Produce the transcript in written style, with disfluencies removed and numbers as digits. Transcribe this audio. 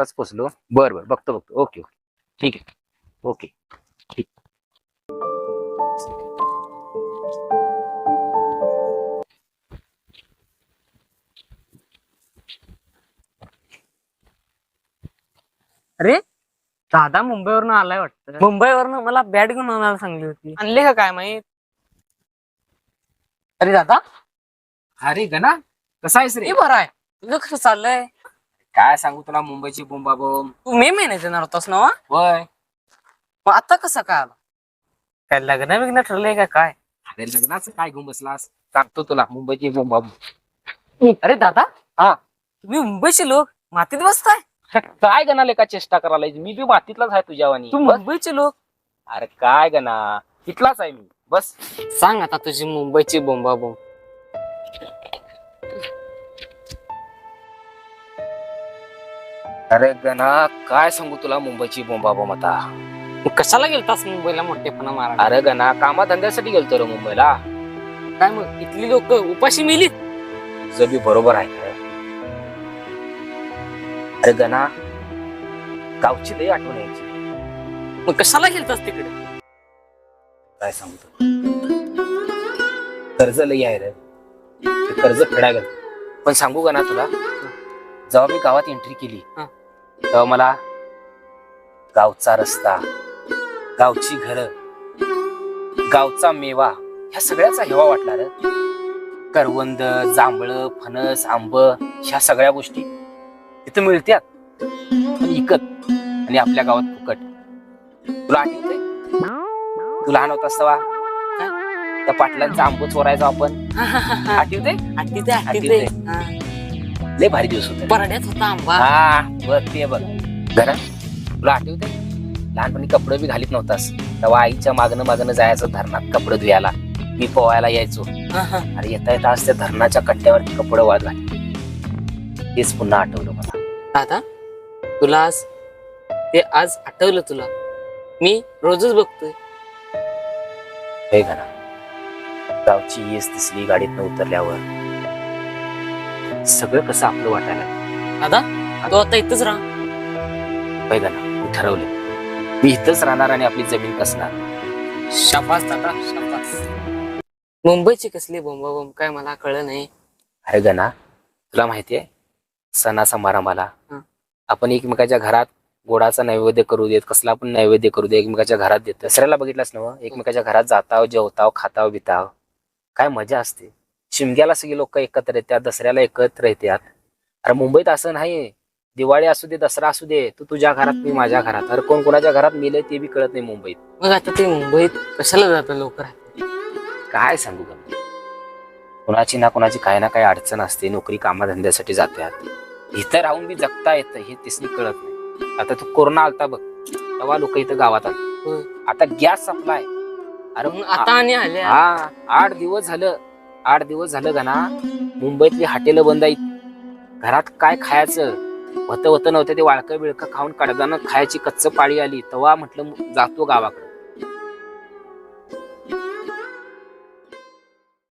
आताच पोचलो. बर बर, बघतो बघतो. ओके ओके, ठीक आहे. ओके, ठीक. अरे दादा मुंबईवरून आलाय वाटतं. मुंबईवरून मला बॅट घेऊन आणायला सांगली होती. आणले का काय माहित? अरे दादा, अरे गणा, कसा आहेस रे? मी बरा आहे. तुझं कसं चाललंय? काय सांगू तुला, मुंबईची बोंबाबोंब. तू मे महिन्यात येणार होतास ना? होय. मग आता कसं काय आला? काय लग्न बिग्न ठरलंय का काय? अरे लग्नाचं काय घेऊन बसलास, सांगतो तुला मुंबईची बोंबाबोंब. अरे दादा, हा. तुम्ही मुंबईचे लोक मातीत बसताय? काय गणा लेका चेष्टा करायला, मी बी मातीतलाच आहे तुझ्यावानी. तू मुंबईचे लोक? अरे काय गणा, तिथलाच आहे मी. बस सांग आता तुझी मुंबईची बोंबाबोंब. अरे गणा, काय सांगू तुला मुंबईची बोंबाबोंब आता. मग कशाला गेलतास मुंबईला मोठेपणा मारा? अरे गणा, कामाधंद्यासाठी गेलतो रे मुंबईला. काय मग इथली लोक उपाशी मिली? तुझं बी बरोबर आहे खरं. अरे गणा, गावची लई आठवण यायची. मग कशाला गेलतास तिकडे? काय सांगू तुला, कर्ज लई आहे रे, ते कर्ज फेडायला. पण सांगू गणा तुला, जेव्हा मी गावात एंट्री केली हा. तेव्हा मला गावचा रस्ता, गावची घरं, गावचा मेवा, ह्या सगळ्याचा हेवा वाटला रे. करवंद, जांभळं, फणस, आंब, ह्या सगळ्या गोष्टी तिथं मिळत्यात पण इकत, आणि आपल्या गावात फुकट. तुला आठवतंय तू लहान होतास तेव्हा त्या पाटलांचा आंब चोरायचो आपण? आठवतंय? लय भारी दिवस होते. पराड्यात होता आंबा. हा बघ, ते बघ घरा, तुला आठवतंय लहानपणी कपडे बी घालीत नव्हतास तेव्हा आईच्या मागणं जायचं धरणात कपडे धुयाला. मी पोहायला यायचो. अरे येता येता आज त्या धरणाच्या कट्ट्यावरती कपडे वाळत घातले. तेच पुन्हा आठवलं मला. दादा, तुला आज ते आज आठवलं तुला? मी रोजच बघतोय. हे घरा, गावची येस दिसली गाडीतनं उतरल्यावर, सगळं कसं आपलं वाटायला. दादा, तू आता इथंच राहा. हे घरा, मी ठरवले मी इथंच राहणार आणि आपली जमीन कसणार. शाबास दादा, शाबास. मुंबईची कसली बोंबाबोंब काय मला कळलं नाही. अरे गणा, तुला माहितीये सणा समारंभाला आपण एकमेकाच्या घरात गोडाचा नैवेद्य करू देत, कसला पण नैवेद्य करू दे, एकमेकाच्या घरात देत. दसऱ्याला बघितलंस ना, एकमेकाच्या घरात जाताव, जेवताव, खाताव, बिताव, काय मजा असते. शिमग्याला सगळी लोक एकत्र येतात, दसऱ्याला एकत्र येतात. अरे मुंबईत असं नाही. दिवाळी असू दे, दसरा असू दे, तू तुझ्या घरात, मी माझ्या घरात. अरे कोण कोणाच्या घरात मेले ते बी कळत नाही मुंबईत. मग आता ते मुंबईत कशाला जातं लोक? काय सांगू का, कोणाची ना कोणाची काय ना काय अडचण असते, नोकरी कामाधंद्यासाठी जातात. इथं राहून बी जगता येतं हे तिसनी कळत नाही. आता तू कोरोना आलता बघ, तेव्हा लोक इथं गावात आले. आता गॅस सप्लाय, अरे आता आणि आले. हा 8 दिवस झालं गाना, मुंबईतली हॉटेल बंद आहेत. घरात काय खायचं होतं नव्हतं, ते वाळकं बिळकं खाऊन कडदानं खायची कच्च पाळी आली. तेव्हा म्हटलं जातो गावाकडे.